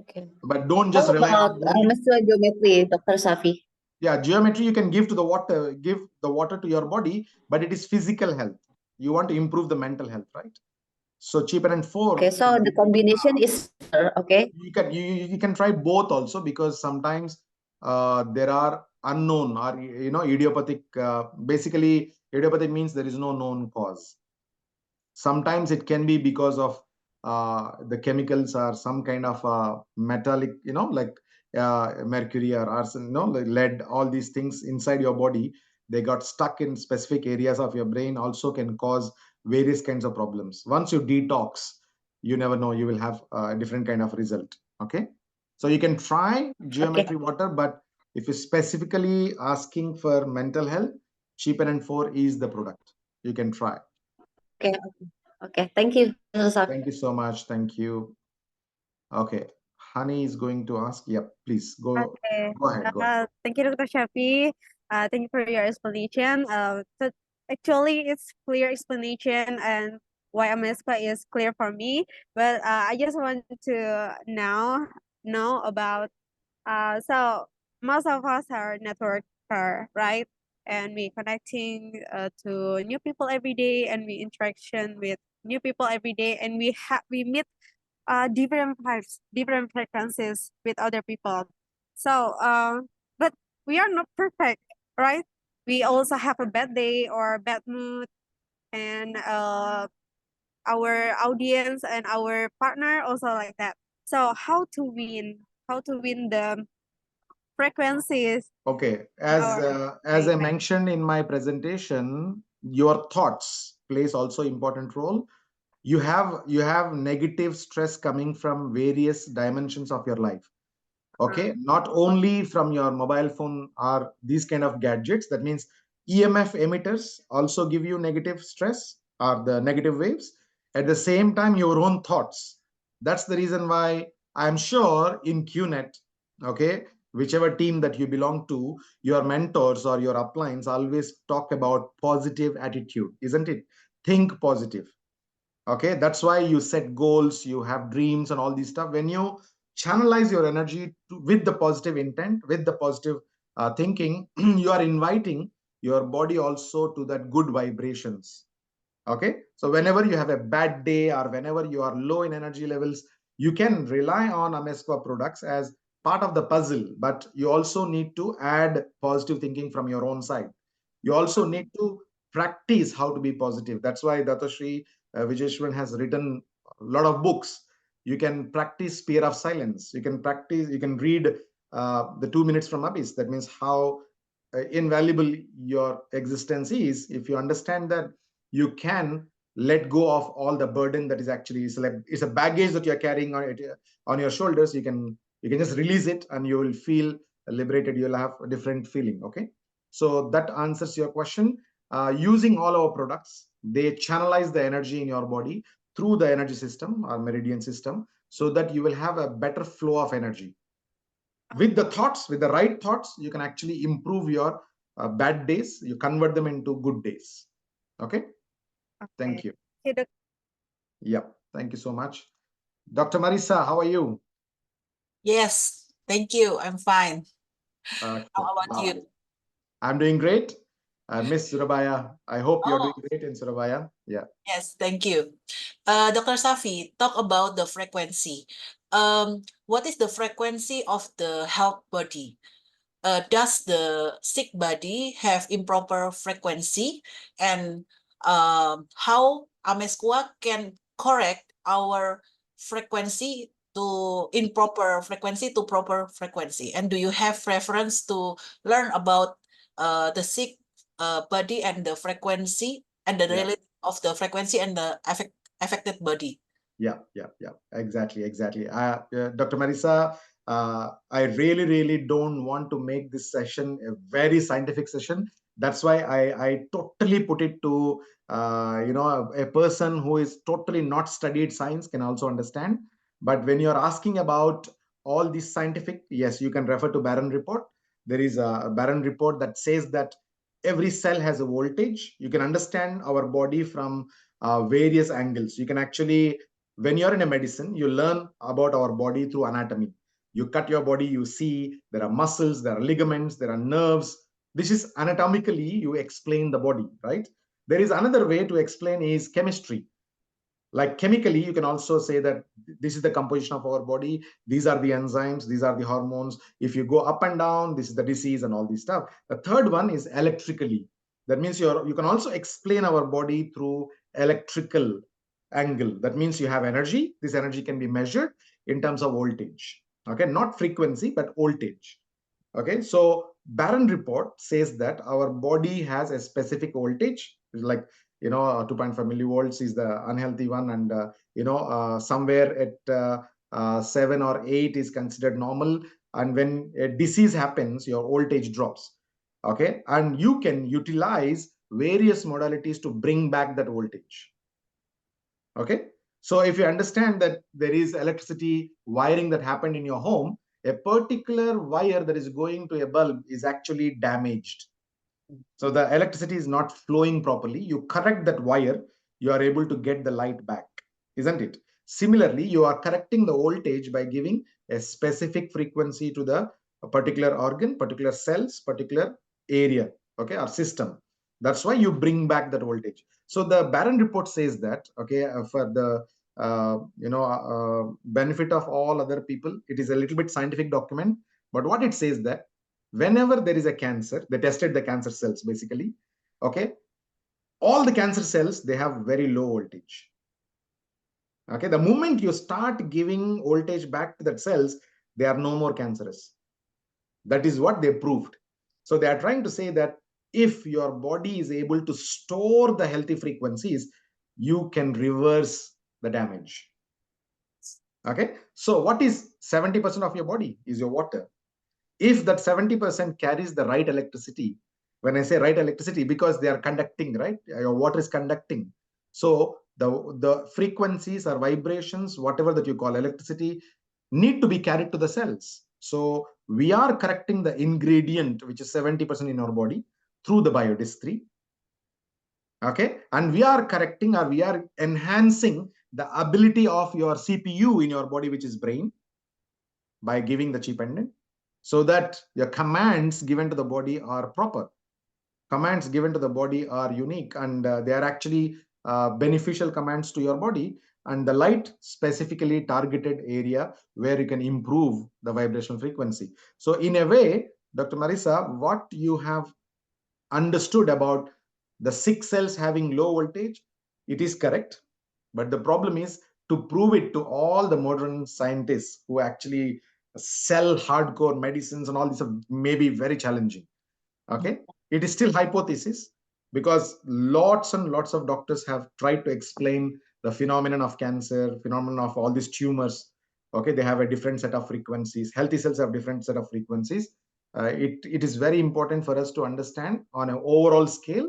Okay. But don't How just rely about on only. geometry, Dr. Safi? Yeah, geometry you can give the water to your body, but it is physical health. You want to improve the mental health, right? So cheaper and Okay, four, so the combination is better, okay? you can try both also, because sometimes there are unknown or idiopathic. Basically, idiopathic means there is no known cause. Sometimes it can be because of the chemicals or some kind of metallic, like mercury or arsen, like lead, all these things inside your body, they got stuck in specific areas of your brain, also can cause various kinds of problems. Once you detox, you never know, you will have a different kind of result. Okay, so you can try Okay. geometry water, but if you're specifically asking for mental health, cheaper and 4 is the product you can try. Okay. Okay. Thank you, Dr. Safi. Thank you so much. Thank you. Okay. Honey is going to ask. Yep, please go. Okay. Go ahead. Go ahead. Thank you, Dr. Shafi. Thank you for your explanation. So actually, it's clear explanation, and why Amespa is clear for me. But I just want to now know about. So most of us are networker, right? And we connecting to new people every day, and we interaction with new people every day, and we meet different vibes, different frequencies with other people. So, but we are not perfect, right? We also have a bad day or bad mood, and our audience and our partner also like that. So, how to win? How to win the frequencies? Okay. As Our as I mentioned in my presentation, your thoughts plays also important role. You have negative stress coming from various dimensions of your life. Okay, not only from your mobile phone or these kind of gadgets. That means EMF emitters also give you negative stress or the negative waves. At the same time, your own thoughts. That's the reason why I'm sure in QNet, okay, whichever team that you belong to, your mentors or your uplines always talk about positive attitude, isn't it? Think positive. Okay, that's why you set goals, you have dreams and all these stuff. When you channelize your energy with the positive intent, with the positive thinking, you are inviting your body also to that good vibrations. Okay, so whenever you have a bad day or whenever you are low in energy levels, you can rely on Amesqua products as part of the puzzle, but you also need to add positive thinking from your own side. You also need to practice how to be positive. That's why Datashri Vijayeshwaran has written a lot of books. You can practice Spear of Silence. You can read the 2 minutes from Abyss. That means how invaluable your existence is. If you understand that, you can let go of all the burden that is actually, it's a baggage that you're carrying on your shoulders. You can just release it and you will feel liberated. You'll have a different feeling. Okay. So that answers your question. Using all our products, they channelize the energy in your body through the energy system or meridian system, so that you will have a better flow of energy. With the thoughts, with the right thoughts, you can actually improve your bad days. You convert them into good days. Okay. Thank you. Yep. Thank you so much. Dr. Marisa, how are you? Yes, thank you. I'm fine. Okay, How about you? lovely. I'm doing great. Miss Surabaya, I hope you're doing Oh, great in Surabaya. Yeah. yes, thank you. Dr. Safi, talk about the frequency. What is the frequency of the health body? Does the sick body have improper frequency? And how Amesqua can correct our frequency to improper frequency to proper frequency? And do you have reference to learn about the sick body and the frequency and the Yeah. relative of the frequency and the affected body? Yeah, yeah, yeah, exactly, exactly. Dr. Marisa, I really, really don't want to make this session a very scientific session. That's why I totally put it to, a person who is totally not studied science can also understand. But when you're asking about all this scientific, yes, you can refer to Barron report. There is a Barron report that says that every cell has a voltage. You can understand our body from various angles. You can actually, when you're in a medicine, you learn about our body through anatomy. You cut your body, you see there are muscles, there are ligaments, there are nerves. This is anatomically you explain the body, right? There is another way to explain is chemistry. Like chemically, you can also say that this is the composition of our body, these are the enzymes, these are the hormones. If you go up and down, this is the disease and all this stuff. The third one is electrically. That means you can also explain our body through electrical angle. That means you have energy. This energy can be measured in terms of voltage. Okay, not frequency but voltage. Okay, so Barron report says that our body has a specific voltage, like 2.5 millivolts is the unhealthy one, and somewhere at 7 or 8 is considered normal. And when a disease happens, your voltage drops. Okay, and you can utilize various modalities to bring back that voltage. Okay, so if you understand that there is electricity wiring that happened in your home, a particular wire that is going to a bulb is actually damaged. So the electricity is not flowing properly. You correct that wire, you are able to get the light back, isn't it? Similarly, you are correcting the voltage by giving a specific frequency to the particular organ, particular cells, particular area, okay, or system. That's why you bring back that voltage. So the Barron report says that, okay, for the benefit of all other people, it is a little bit scientific document, but what it says that whenever there is a cancer, they tested the cancer cells basically. Okay, all the cancer cells, they have very low voltage. Okay, the moment you start giving voltage back to that cells, they are no more cancerous. That is what they proved. So they are trying to say that if your body is able to store the healthy frequencies, you can reverse the damage. Okay, so what is 70% of your body is your water. If that 70% carries the right electricity, when I say right electricity, because they are conducting, right? Your water is conducting. So the frequencies or vibrations, whatever that you call electricity, need to be carried to the cells. So we are correcting the ingredient, which is 70% in our body, through the biodis 3. Okay, and we are correcting, or we are enhancing the ability of your CPU in your body, which is brain, by giving the chi pendant, so that your commands given to the body are proper. Commands given to the body are unique, and they are actually beneficial commands to your body, and the light specifically targeted area where you can improve the vibrational frequency. So in a way, Dr. Marisa, what you have understood about the sick cells having low voltage, it is correct. But the problem is to prove it to all the modern scientists who actually sell hardcore medicines and all this may be very challenging. Okay, it is still hypothesis, because lots and lots of doctors have tried to explain the phenomenon of cancer, phenomenon of all these tumors. Okay, they have a different set of frequencies. Healthy cells have different set of frequencies. it is very important for us to understand on an overall scale.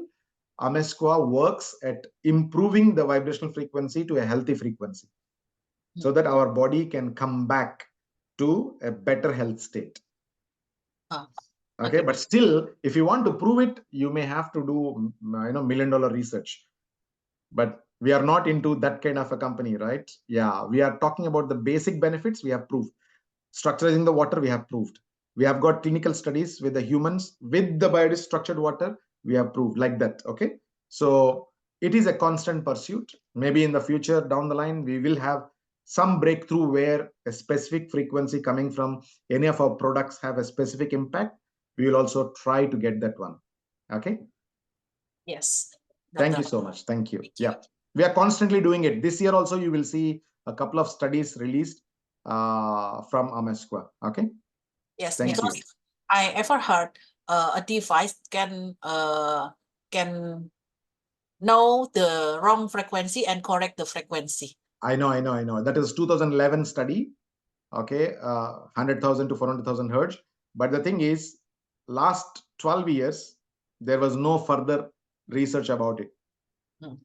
Amesqua works at improving the vibrational frequency to a healthy frequency so that our body can come back to a better health state. Okay, but still, if you want to prove it, you may have to do $1 million research. But we are not into that kind of a company, right? Yeah, we are talking about the basic benefits. We have proved structurizing the water. We have proved. We have got clinical studies with the humans with the biostructured water. We have proved like that. Okay, so it is a constant pursuit. Maybe in the future down the line we will have some breakthrough where a specific frequency coming from any of our products have a specific impact. We will also try to get that one. Okay. Yes. Thank you so much. Thank you. Yeah, we are constantly doing it. This year also you will see a couple of studies released from Amesqua. Okay. Yes, thank because you. I ever heard a device can know the wrong frequency and correct the frequency. I know. That is 2011 study. Okay, 100,000 to 400,000 hertz. But the thing is, last 12 years, there was no further research about it. Okay.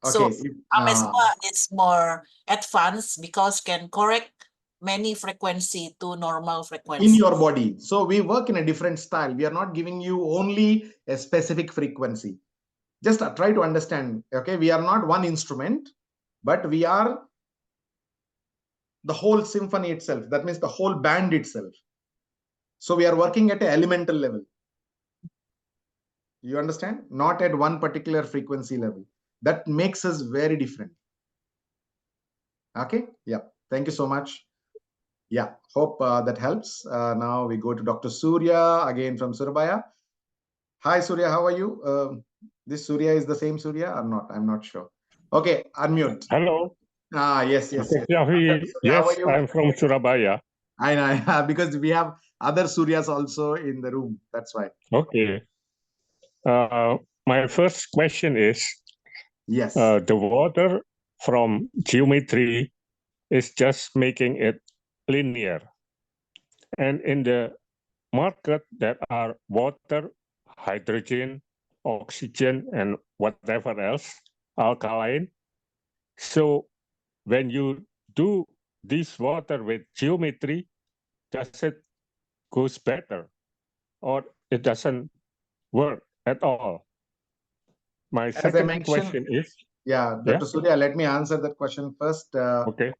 So Amesqua is more advanced because can correct many frequency to normal frequency. In your body. So we work in a different style. We are not giving you only a specific frequency. Just try to understand. Okay, we are not one instrument, but we are the whole symphony itself. That means the whole band itself. So we are working at an elemental level. You understand? Not at one particular frequency level. That makes us very different. Okay. Yeah. Thank you so much. Yeah. Hope that helps. Now we go to Dr. Surya again from Surabaya. Hi, Surya. How are you? This Surya is the same Surya or not? I'm not sure. Okay. Unmute. Hello. Yes. Shafi, yes, I'm from Surabaya. I know, because we have other Suryas also in the room. That's why. Okay. My first question is, yes, the water from geometry is just making it linear. And in the market, there are water, hydrogen, oxygen, and whatever else, alkaline. So when you do this water with geometry, does it goes better or it doesn't work at all? My as I second mentioned, question is, Dr. Surya, let me answer that question first. Okay.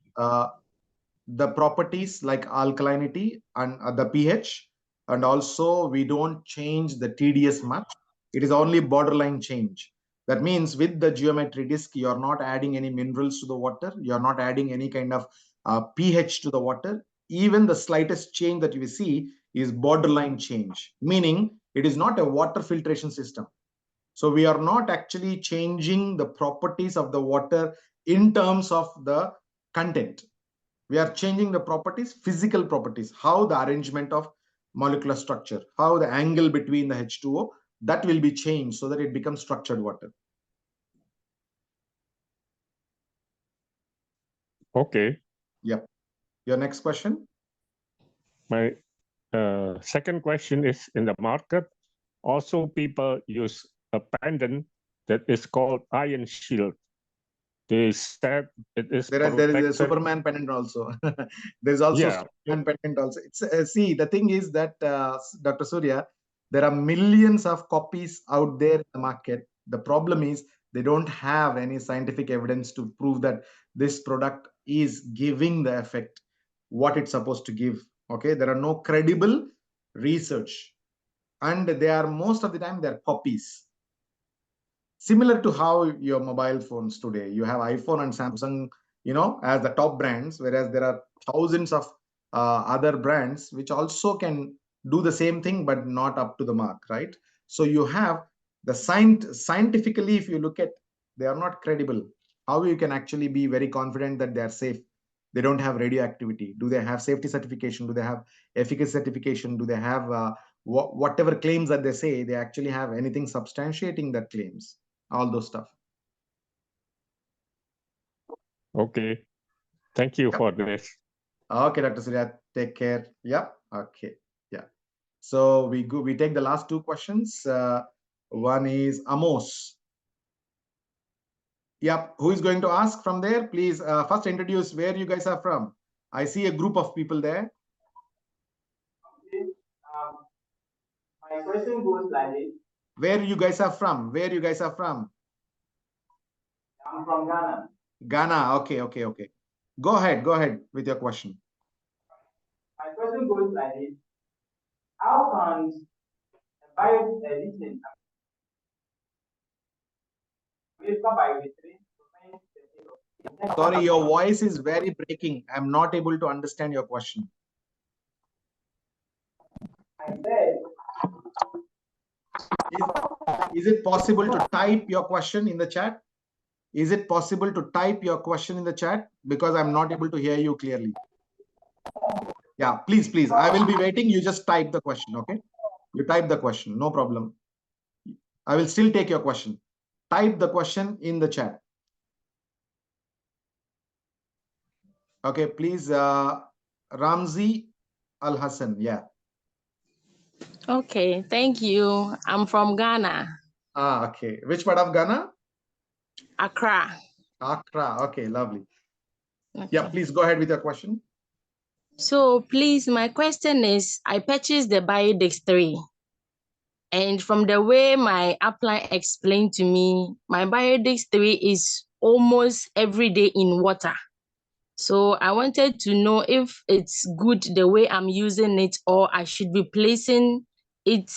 The properties like alkalinity and the pH, and also we don't change the TDS much. It is only borderline change. That means with the geometry disk, you are not adding any minerals to the water. You are not adding any kind of pH to the water. Even the slightest change that you see is borderline change, meaning it is not a water filtration system. So we are not actually changing the properties of the water in terms of the content. We are changing the properties, physical properties, how the arrangement of molecular structure, how the angle between the H2O, that will be changed so that it becomes structured water. Okay. Yep. Your next question? My second question is, in the market, also people use a pendant that is called iron shield. They said it is there is a Superman pendant also. There's also Superman pendant also. It's see, the thing is that Dr. Surya, there are millions of copies out there in the market. The problem is they don't have any scientific evidence to prove that this product is giving the effect what it's supposed to give. Okay, there are no credible research, and they are most of the time they're copies. Similar to how your mobile phones today, you have iPhone and Samsung, as the top brands, whereas there are thousands of other brands which also can do the same thing but not up to the mark, right? So you have the scientifically, if you look at, they are not credible. How you can actually be very confident that they are safe? They don't have radioactivity. Do they have safety certification? Do they have efficacy certification? Do they have whatever claims that they say, they actually have anything substantiating that claims? All those stuff. Okay. Thank you for this. Okay, Dr. Surya, take care. Yeah. Okay. Yeah. So we take the last two questions. One is Amos. Yep, who is going to ask from there? Please first introduce where you guys are from. I see a group of people there. My question goes like this. Where you guys are from? Where you guys are from? I'm from Ghana. Ghana. Okay. Go ahead with your question. My question goes like this. How can bioediting Sorry, your voice is very breaking. I'm not able to understand your question. I said, is it possible to type your question in the chat? Is it possible to type your question in the chat? Because I'm not able to hear you clearly. Yeah, please. I will be waiting. You just type the question, okay? You type the question, no problem. I will still take your question. Type the question in the chat. Okay, please, Ramzi Al Hassan. Yeah. Okay, thank you. I'm from Ghana. Okay. Which part of Ghana? Accra. Accra. Okay, lovely. Okay. Yeah, please go ahead with your question. So please, my question is, I purchased the Biodix 3. And from the way my upline explained to me, my Biodix 3 is almost every day in water. So I wanted to know if it's good the way I'm using it, or I should be placing it,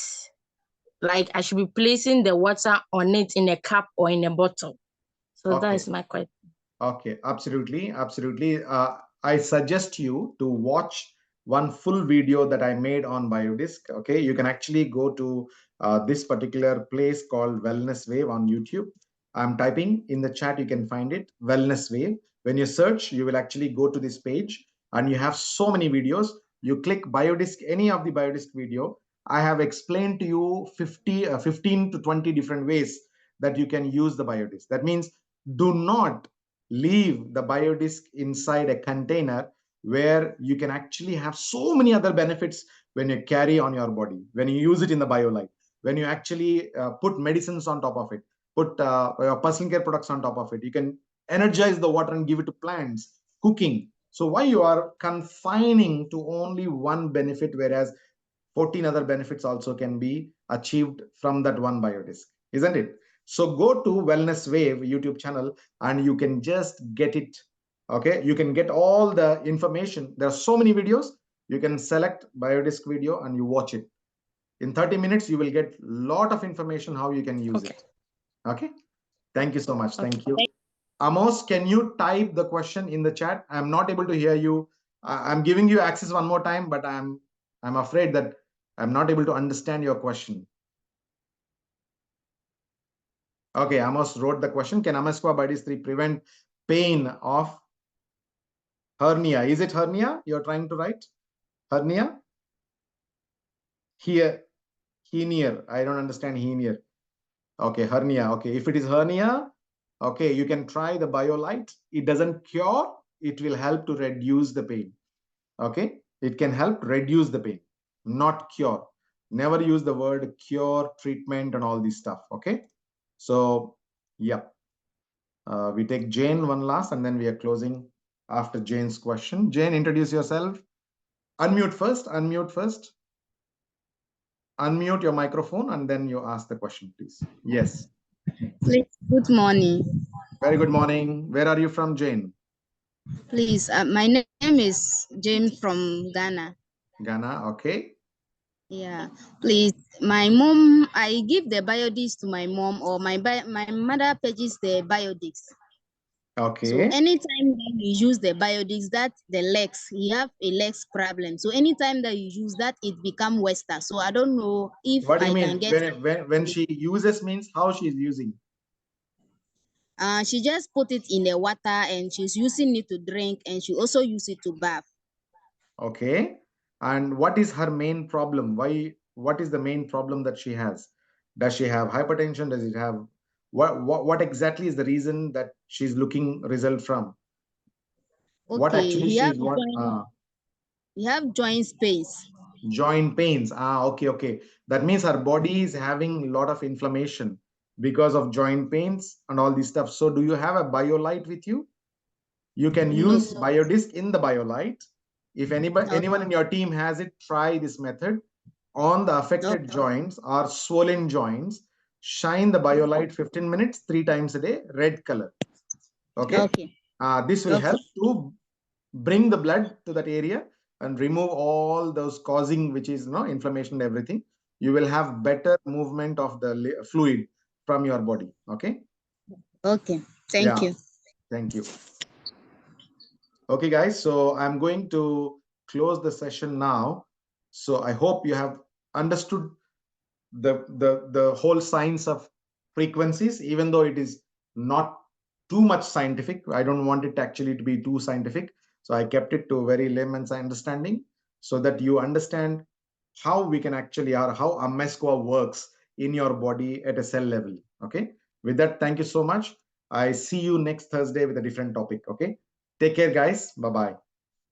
like I should be placing the water on it in a cup or in a bottle. So Okay. that is my question. Okay, absolutely. I suggest you to watch one full video that I made on Biodisc. Okay, you can actually go to this particular place called Wellness Wave on YouTube. I'm typing in the chat, you can find it, Wellness Wave. When you search, you will actually go to this page and you have so many videos. You click Biodisc, any of the Biodisc video. I have explained to you 15 to 20 different ways that you can use the Biodisc. That means do not leave the biodisc inside a container where you can actually have so many other benefits when you carry on your body, when you use it in the BioLite, when you actually put medicines on top of it, put your personal care products on top of it. You can energize the water and give it to plants, cooking. So why you are confining to only one benefit, whereas 14 other benefits also can be achieved from that one biodisc, isn't it? So go to Wellness Wave YouTube channel and you can just get it. Okay, you can get all the information. There are so many videos. You can select biodisc video and you watch it. In 30 minutes, you will get a lot of information how you can use it. Okay, thank you so much. Thank you. Amos, can you type the question in the chat? I'm not able to hear you. I'm giving you access one more time, but I'm afraid that I'm not able to understand your question. Okay, Amos wrote the question. Can Amasqua Biodis 3 prevent pain of hernia? Is it hernia you're trying to write? Hernia? Here, hernia. I don't understand hernia. Okay, hernia. Okay, if it is hernia, okay, you can try the BioLite. It doesn't cure. It will help to reduce the pain. Okay, it can help reduce the pain, not cure. Never use the word cure, treatment, and all this stuff. Okay, so yeah, we take Jane one last, and then we are closing after Jane's question. Jane, introduce yourself. Unmute first. Unmute your microphone, and then you ask the question, please. Yes. Please, good morning. Very good morning. Where are you from, Jane? Please, my name is James from Ghana. Ghana, okay. Yeah, please, my mom, I give the biodix to my mom, or my mother purchased the biodix. Okay. So anytime that you use the biodix, that the legs, you have a legs problem. So anytime that you use that, it become Western. So I don't know if What do you I mean? can get When she uses means how she's using? She just put it in the water and she's using it to drink, and she also use it to bath. Okay. And what is her main problem? What is the main problem that she has? Does she have hypertension? Does it have what exactly is the reason that she's looking result from? Okay, What actually she's what you have joint space. Joint pains. Okay. That means our body is having a lot of inflammation because of joint pains and all this stuff. So do you have a BioLite with you? You can use BioDisc in the BioLite. If anyone in your team has it, try this method on the affected joints or swollen joints. Shine the BioLite 15 minutes, 3 times a day, red color. Okay. This will help to bring the blood to that area and remove all those causing, which is inflammation and everything. You will have better movement of the fluid from your body. Okay. Thank you. Thank you. Okay, guys, so I'm going to close the session now. So I hope you have understood the whole science of frequencies, even though it is not too much scientific. I don't want it actually to be too scientific. So I kept it to very layman's understanding so that you understand how we can actually, or how Amesqua works in your body at a cell level. Okay. With that, thank you so much. I see you next Thursday with a different topic. Okay. Take care, guys. Bye-bye.